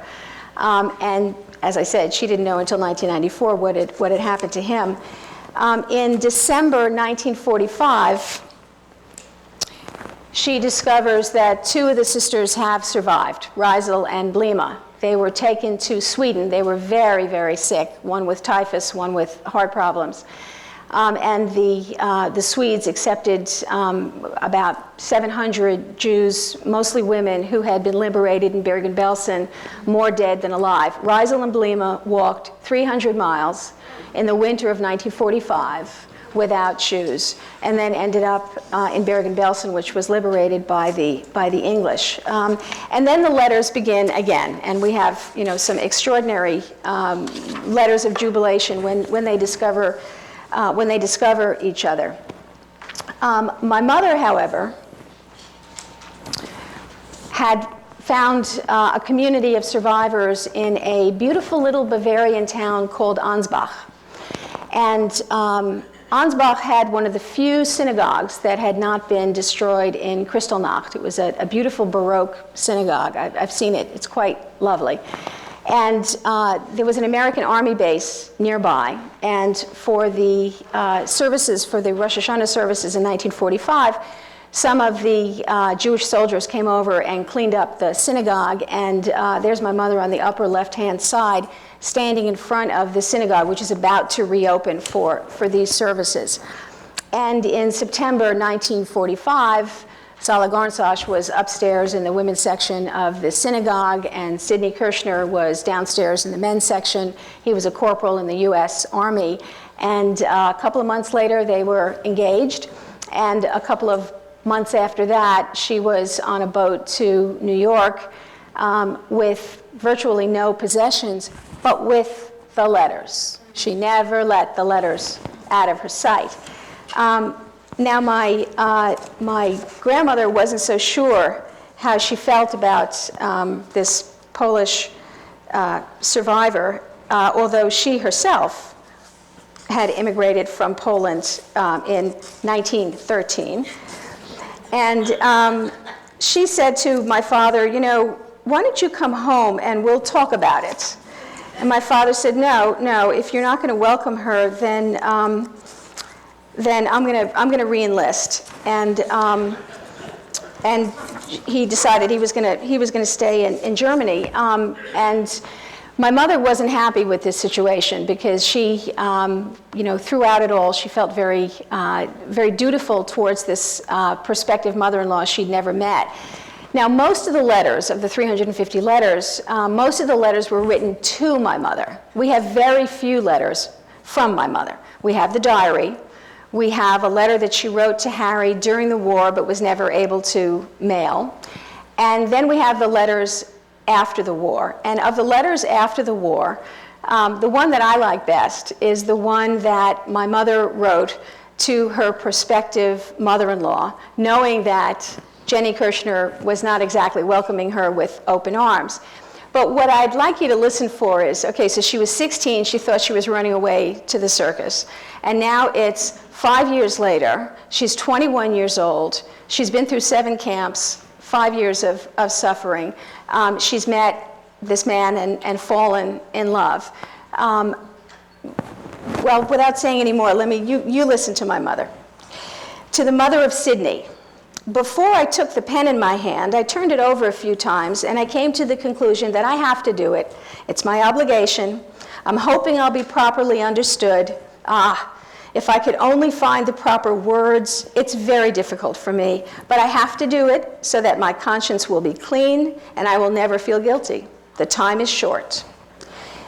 B: And as I said, she didn't know until 1994 what had happened to him. In December 1945, she discovers that 2 of the sisters have survived, Reisel and Blima. They were taken to Sweden. They were very, very sick, one with typhus, one with heart problems. And the Swedes accepted about 700 Jews, mostly women, who had been liberated in Bergen-Belsen, more dead than alive. Reisel and Blima walked 300 miles in the winter of 1945 without shoes, and then ended up in Bergen-Belsen, which was liberated by the English. And then the letters begin again, and we have some extraordinary letters of jubilation when they discover each other. My mother, however, had found a community of survivors in a beautiful little Bavarian town called Ansbach. And Ansbach had one of the few synagogues that had not been destroyed in Kristallnacht. It was a beautiful Baroque synagogue. I've seen it. It's quite lovely. And there was an American Army base nearby. And for the services, for the Rosh Hashanah services in 1945, some of the Jewish soldiers came over and cleaned up the synagogue, and there's my mother on the upper left-hand side, standing in front of the synagogue, which is about to reopen for these services. And in September 1945, Sala Kirschner was upstairs in the women's section of the synagogue, and Sala Kirschner was downstairs in the men's section. He was a corporal in the U.S. Army. And a couple of months later, they were engaged. And a couple of months after that, she was on a boat to New York with virtually no possessions, but with the letters. She never let the letters out of her sight. Now, my grandmother wasn't so sure how she felt about this Polish survivor, although she herself had immigrated from Poland in 1913. And she said to my father, you know, why don't you come home and we'll talk about it? And my father said, no, if you're not going to welcome her, then I'm gonna re-enlist. And he decided he was gonna stay in Germany. And my mother wasn't happy with this situation because she, throughout it all, she felt very, very dutiful towards this prospective mother-in-law she'd never met. Now, most of the letters, of the 350 letters, most of the letters were written to my mother. We have very few letters from my mother. We have the diary. We have a letter that she wrote to Harry during the war but was never able to mail. And then we have the letters after the war. And of the letters after the war, the one that I like best is the one that my mother wrote to her prospective mother-in-law, knowing that Jenny Kirschner was not exactly welcoming her with open arms. But what I'd like you to listen for is, okay, so she was 16, she thought she was running away to the circus. And now it's 5 years later, she's 21 years old, she's been through 7 camps, 5 years of suffering. She's met this man and fallen in love. Well, without saying any more, you listen to my mother. To the mother of Sydney. Before I took the pen in my hand, I turned it over a few times, and I came to the conclusion that I have to do it. It's my obligation. I'm hoping I'll be properly understood. If I could only find the proper words, it's very difficult for me, but I have to do it so that my conscience will be clean and I will never feel guilty. The time is short.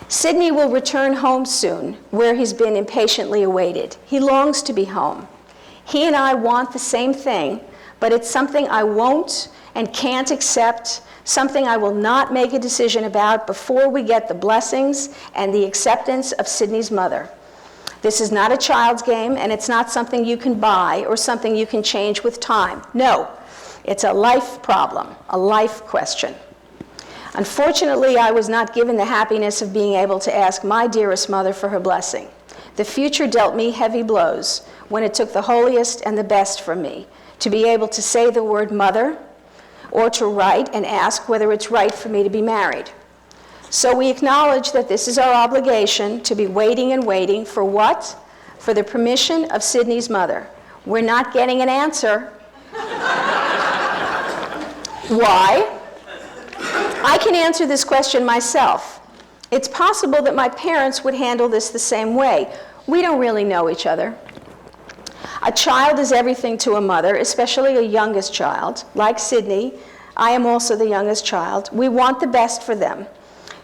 B: Sidney will return home soon, where he's been impatiently awaited. He longs to be home. He and I want the same thing, but it's something I won't and can't accept, something I will not make a decision about before we get the blessings and the acceptance of Sidney's mother. This is not a child's game, and it's not something you can buy or something you can change with time. No, it's a life problem, a life question. Unfortunately, I was not given the happiness of being able to ask my dearest mother for her blessing. The future dealt me heavy blows when it took the holiest and the best from me to be able to say the word mother or to write and ask whether it's right for me to be married. So we acknowledge that this is our obligation to be waiting and waiting for what? For the permission of Sidney's mother. We're not getting an answer. Why? I can answer this question myself. It's possible that my parents would handle this the same way. We don't really know each other. A child is everything to a mother, especially a youngest child. Like Sidney, I am also the youngest child. We want the best for them,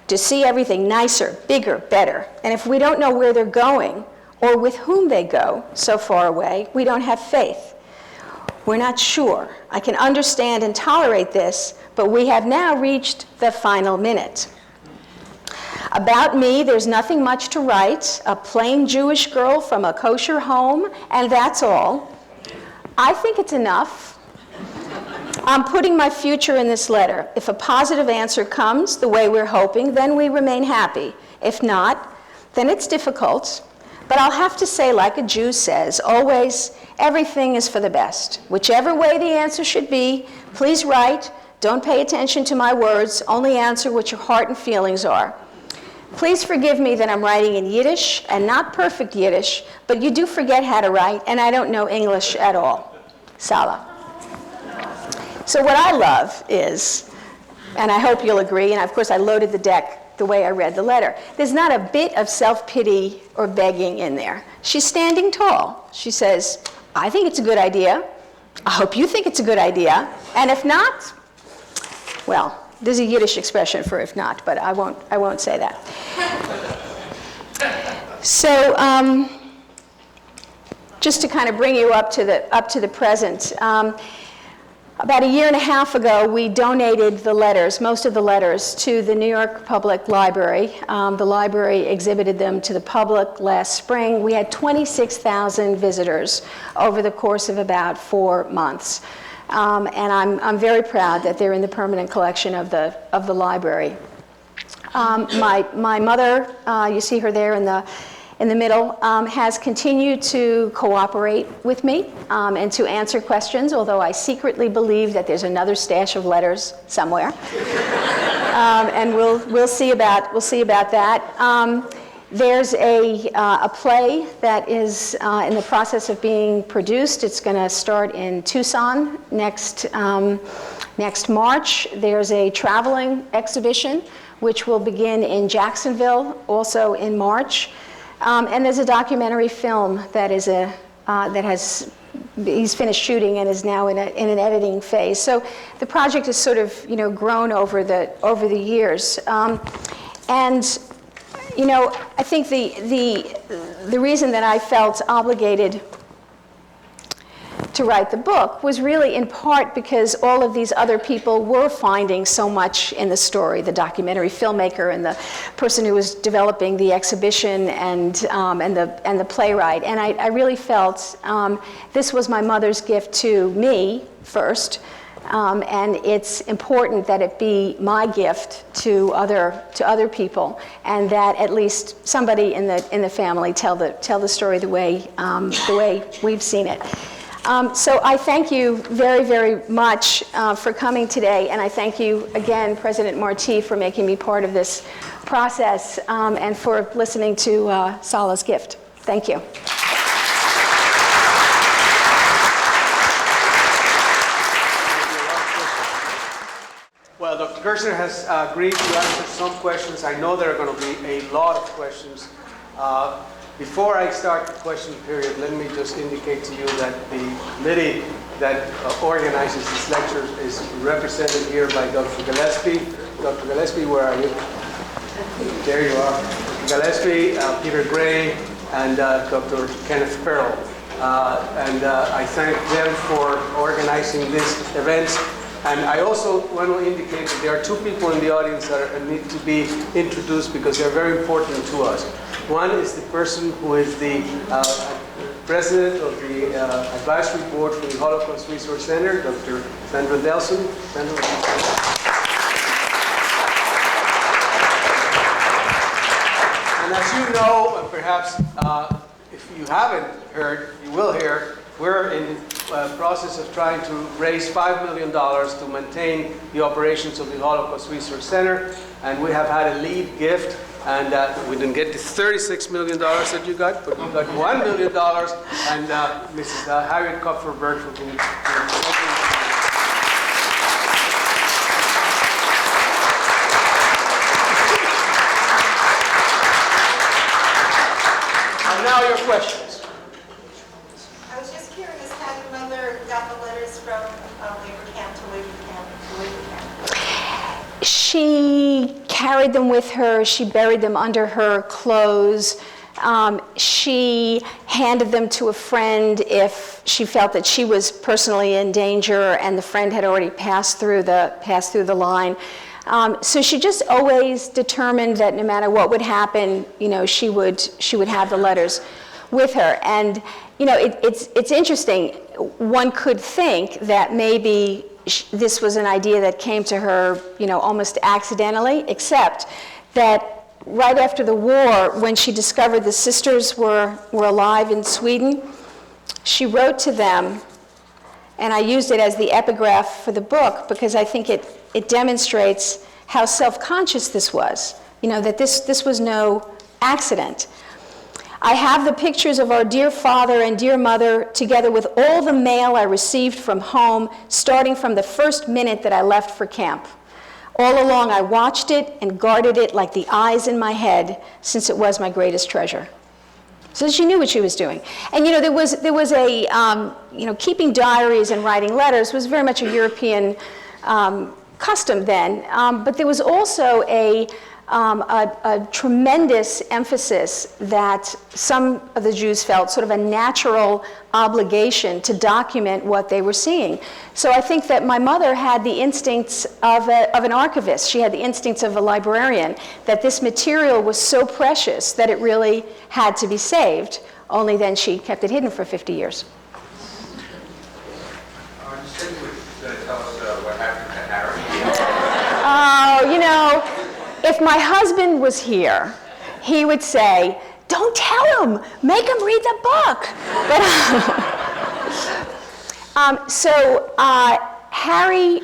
B: to see everything nicer, bigger, better. And if we don't know where they're going or with whom they go so far away, we don't have faith. We're not sure. I can understand and tolerate this, but we have now reached the final minute. About me, there's nothing much to write. A plain Jewish girl from a kosher home, and that's all. I think it's enough. I'm putting my future in this letter. If a positive answer comes the way we're hoping, then we remain happy. If not, then it's difficult. But I'll have to say, like a Jew says, always, everything is for the best. Whichever way the answer should be, please write. Don't pay attention to my words. Only answer what your heart and feelings are. Please forgive me that I'm writing in Yiddish, and not perfect Yiddish, but you do forget how to write, and I don't know English at all. Sala. So what I love is, and I hope you'll agree, and of course I loaded the deck the way I read the letter, there's not a bit of self-pity or begging in there. She's standing tall. She says, I think it's a good idea. I hope you think it's a good idea. And if not, well, there's a Yiddish expression for if not, but I won't say that. So just to kind of bring you up to the present, about a year and a half ago, we donated the letters, most of the letters, to the New York Public Library. The library exhibited them to the public last spring. We had 26,000 visitors over the course of about 4 months. And I'm very proud that they're in the permanent collection of the library. My mother, you see her there in the middle, has continued to cooperate with me and to answer questions, although I secretly believe that there's another stash of letters somewhere. And we'll see about that. There's a play that is in the process of being produced. It's going to start in Tucson next March. There's a traveling exhibition which will begin in Jacksonville also in March. And there's a documentary film that he's finished shooting and is now in an editing phase. So the project has sort of, grown over the years. And I think the reason that I felt obligated to write the book was really in part because all of these other people were finding so much in the story, the documentary filmmaker and the person who was developing the exhibition and the playwright. And I really felt this was my mother's gift to me first, and it's important that it be my gift to other people, and that at least somebody in the family tell the story the way we've seen it. So I thank you very, very much for coming today, and I thank you again, President Marti, for making me part of this process and for listening to Sala's gift. Thank you.
A: Well, Dr. Kirschner has agreed to answer some questions. I know there are going to be a lot of questions. Before I start the question period, let me just indicate to you that the committee that organizes this lecture is represented here by Dr. Gillespie. Dr. Gillespie, where are you? There you are. Dr. Gillespie, Peter Gray, and Dr. Kenneth Farrell. And I thank them for organizing this event. And I also want to indicate that there are two people in the audience that need to be introduced because they're very important to us. One is the person who is the president of the advisory board for the Holocaust Resource Center, Dr. Sandra Delson. Sandra. And as you know, and perhaps if you haven't heard, you will hear, we're in the process of trying to raise $5 million to maintain the operations of the Holocaust Resource Center, and we have had a lead gift, and we didn't get the $36 million that you got, but we got $1 million, and Mrs. Harriet Kupferberg for being And now your questions.
C: I was just curious how your mother got the letters from labor camp to labor camp to labor camp.
B: She carried them with her. She buried them under her clothes. She handed them to a friend if she felt that she was personally in danger and the friend had already passed through the line. So she just always determined that no matter what would happen, she would have the letters with her. And it's interesting. One could think that maybe this was an idea that came to her, almost accidentally, except that right after the war, when she discovered the sisters were alive in Sweden, she wrote to them, and I used it as the epigraph for the book because I think it demonstrates how self-conscious this was, that this was no accident. I have the pictures of our dear father and dear mother, together with all the mail I received from home, starting from the first minute that I left for camp. All along, I watched it and guarded it like the eyes in my head, since it was my greatest treasure. So she knew what she was doing. And there was a, keeping diaries and writing letters was very much a European custom then, but there was also a tremendous emphasis that some of the Jews felt sort of a natural obligation to document what they were seeing. So I think that my mother had the instincts of an archivist. She had the instincts of a librarian, that this material was so precious that it really had to be saved, only then she kept it hidden for 50 years.
D: You said you were going to tell us what happened to Harry.
B: Oh, if my husband was here, he would say, "Don't tell him, make him read the book." But Harry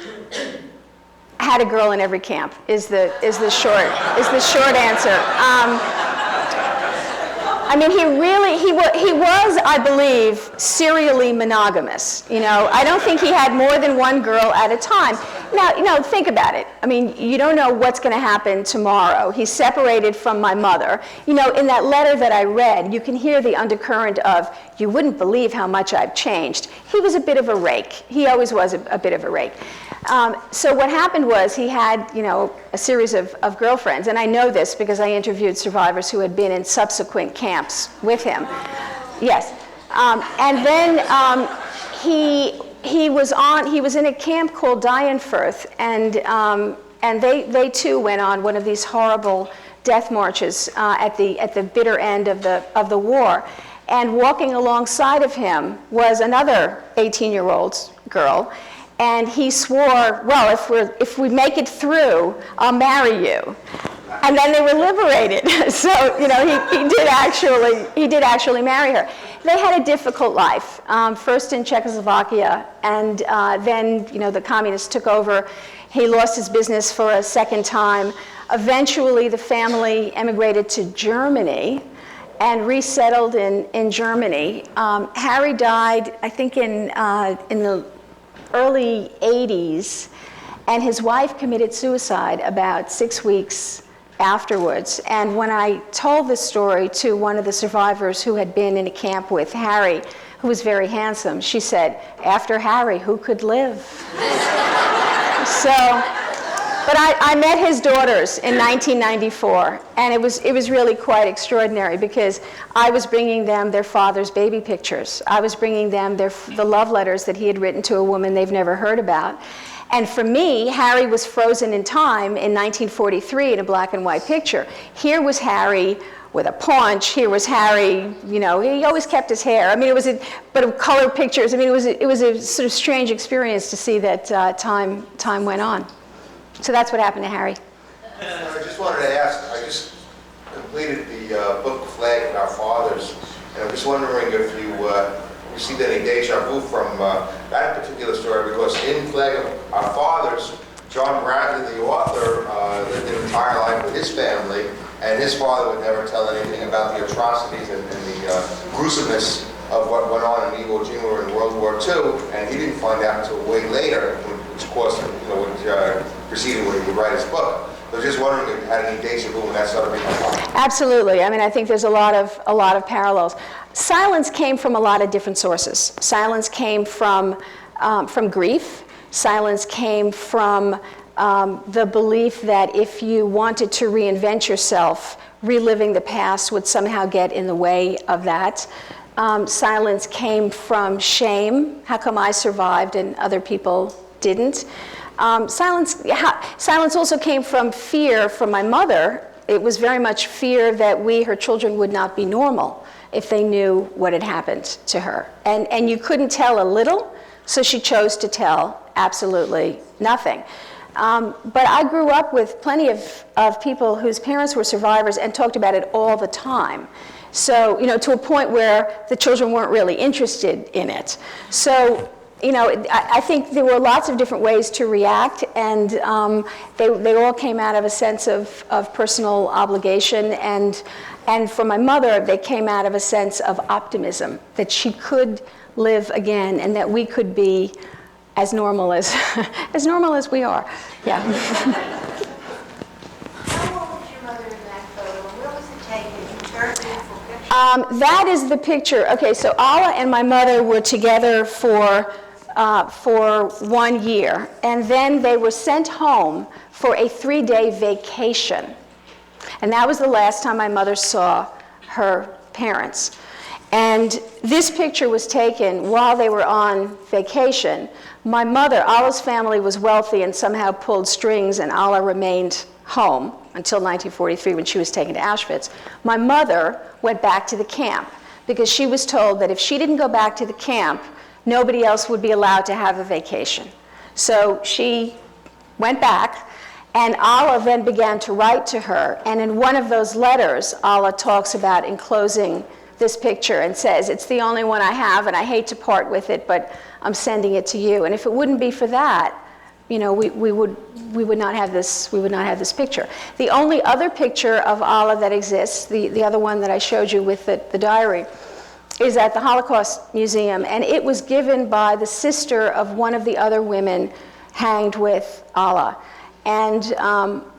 B: had a girl in every camp. Is the short answer. I mean, he was, I believe, serially monogamous. I don't think he had more than one girl at a time. Now, think about it. I mean, you don't know what's going to happen tomorrow. He's separated from my mother. In that letter that I read, you can hear the undercurrent of, "You wouldn't believe how much I've changed." He was a bit of a rake. He always was a bit of a rake. So what happened was he had, a series of girlfriends, and I know this because I interviewed survivors who had been in subsequent camps with him. Yes, and then he was in a camp called Dianfirth, and they too went on one of these horrible death marches at the bitter end of the war. And walking alongside of him was another 18-year-old girl. And he swore, "Well, if we make it through, I'll marry you." And then they were liberated. So, he did actually marry her. They had a difficult life, first in Czechoslovakia, and then, the communists took over. He lost his business for a second time. Eventually, the family emigrated to Germany and resettled in Germany. Harry died, I think, in the early 80s, and his wife committed suicide about 6 weeks afterwards. And when I told this story to one of the survivors who had been in a camp with Harry, who was very handsome, she said, "After Harry, who could live?" But I met his daughters in 1994, and it was really quite extraordinary because I was bringing them their father's baby pictures. I was bringing them the love letters that he had written to a woman they've never heard about. And for me, Harry was frozen in time in 1943 in a black and white picture. Here was Harry with a paunch. Here was Harry, he always kept his hair. I mean, but of color pictures. I mean, it was a sort of strange experience to see that time went on. So that's what happened to Harry.
D: I just wanted to ask, I just completed the book Flag of Our Fathers, and I'm just wondering if you received any deja vu from that particular story, because in Flag of Our Fathers, John Bradley, the author, lived an entire life with his family, and his father would never tell anything about the atrocities and the gruesomeness of what went on in Iwo Jima in World War II, and he didn't find out until way later, which of course, preceded when he would write his book. I was just wondering if you had any deja vu when that started being happening.
B: Absolutely. I mean, I think there's a lot of parallels. Silence came from a lot of different sources. Silence came from grief. Silence came from the belief that if you wanted to reinvent yourself, reliving the past would somehow get in the way of that. Silence came from shame. How come I survived and other people didn't? Silence also came from fear from my mother. It was very much fear that we, her children, would not be normal if they knew what had happened to her. And you couldn't tell a little, so she chose to tell absolutely nothing. But I grew up with plenty of people whose parents were survivors and talked about it all the time. So, to a point where the children weren't really interested in it. So, I think there were lots of different ways to react, and they all came out of a sense of personal obligation, and And for my mother, they came out of a sense of optimism, that she could live again and that we could be as normal as, as normal as we are. Yeah.
C: How old was your mother in that photo? Where was it taken? Very beautiful picture.
B: That is the picture. Okay, so Alla and my mother were together for 1 year, and then they were sent home for a 3-day vacation. And that was the last time my mother saw her parents. And this picture was taken while they were on vacation. My mother, Alla's family was wealthy and somehow pulled strings, and Alla remained home until 1943 when she was taken to Auschwitz. My mother went back to the camp because she was told that if she didn't go back to the camp, nobody else would be allowed to have a vacation. So she went back, and Alla then began to write to her. And in one of those letters, Alla talks about enclosing this picture and says, "It's the only one I have, and I hate to part with it, but I'm sending it to you. And if it wouldn't be for that, you know, we would not have this picture." The only other picture of Alla that exists, the other one that I showed you with the diary, is at the Holocaust Museum, and it was given by the sister of one of the other women hanged with Alla. And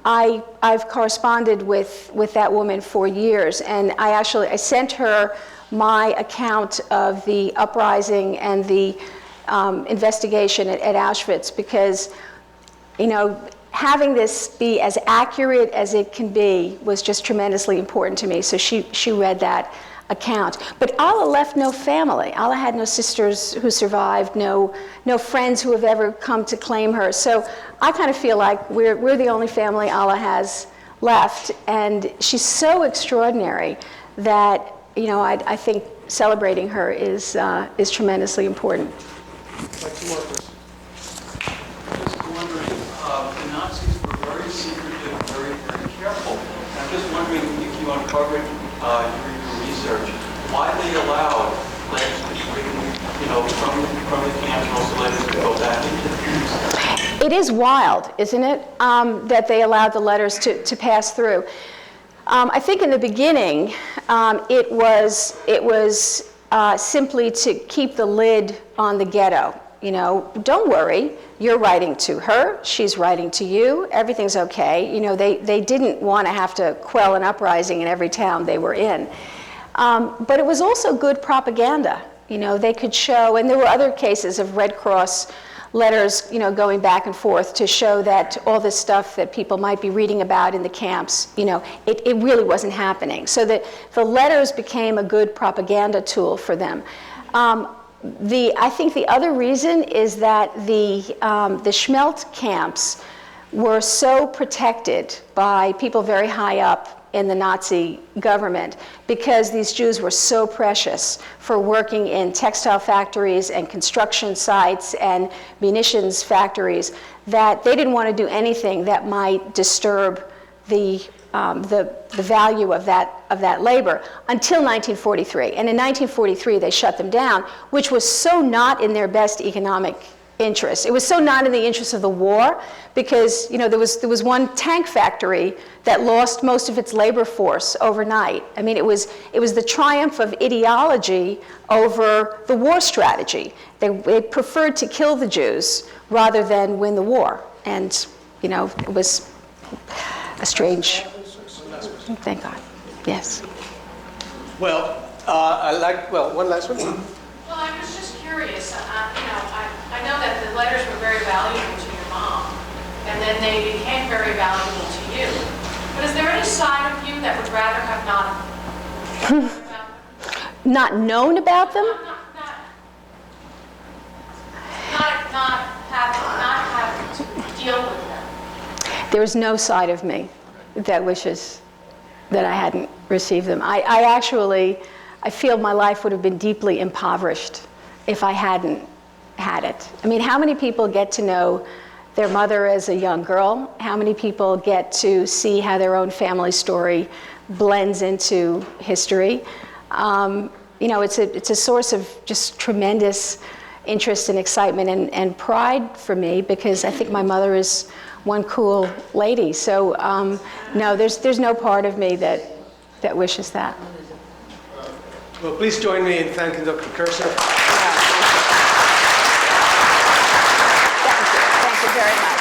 B: I've corresponded with that woman for years, and I sent her my account of the uprising and the investigation at Auschwitz, because, you know, having this be as accurate as it can be was just tremendously important to me. So she read that account. But Alla left no family. Alla had no sisters who survived, no friends who have ever come to claim her. So I kind of feel like we're the only family Alla has left, and she's so extraordinary that, you know, I think celebrating her is tremendously important.
A: Two more questions.
E: Just wondering, the Nazis were very secretive, very, very careful. I'm just wondering if you uncovered your research, why they allowed letters to be written, you know, from the camps, and also letters to go back into the camps.
B: It is wild, isn't it, that they allowed the letters to pass through. I think in the beginning, it was simply to keep the lid on the ghetto. You know, don't worry, you're writing to her, she's writing to you, everything's okay. You know, they didn't want to have to quell an uprising in every town they were in. But it was also good propaganda. You know, they could show, and there were other cases of Red Cross letters, you know, going back and forth to show that all this stuff that people might be reading about in the camps, you know, it really wasn't happening. So that the letters became a good propaganda tool for them. I think the other reason is that the Schmelt camps were so protected by people very high up in the Nazi government, because these Jews were so precious for working in textile factories and construction sites and munitions factories, that they didn't want to do anything that might disturb the value of that labor until 1943. And in 1943, they shut them down, which was so not in their best economic interest. It was so not in the interest of the war, because, you know, there was one tank factory that lost most of its labor force overnight. I mean, it was the triumph of ideology over the war strategy. They preferred to kill the Jews rather than win the war. And, you know, it was a strange, thank God, yes.
A: Well, one last one.
F: Well, I was just curious. I know that the letters were very valuable to your mom, and then they became very valuable to you. But is there any side of you that would rather have not known about them?
B: Not known about them?
F: Not having to deal with them.
B: There is no side of me that wishes that I hadn't received them. I feel my life would have been deeply impoverished if I hadn't had it. I mean, how many people get to know their mother as a young girl? How many people get to see how their own family story blends into history? You know, it's a source of just tremendous interest and excitement and pride for me, because I think my mother is one cool lady. So no, there's no part of me that that wishes that.
A: Well, please join me in thanking Dr. Kirschner.
B: Thank you very much.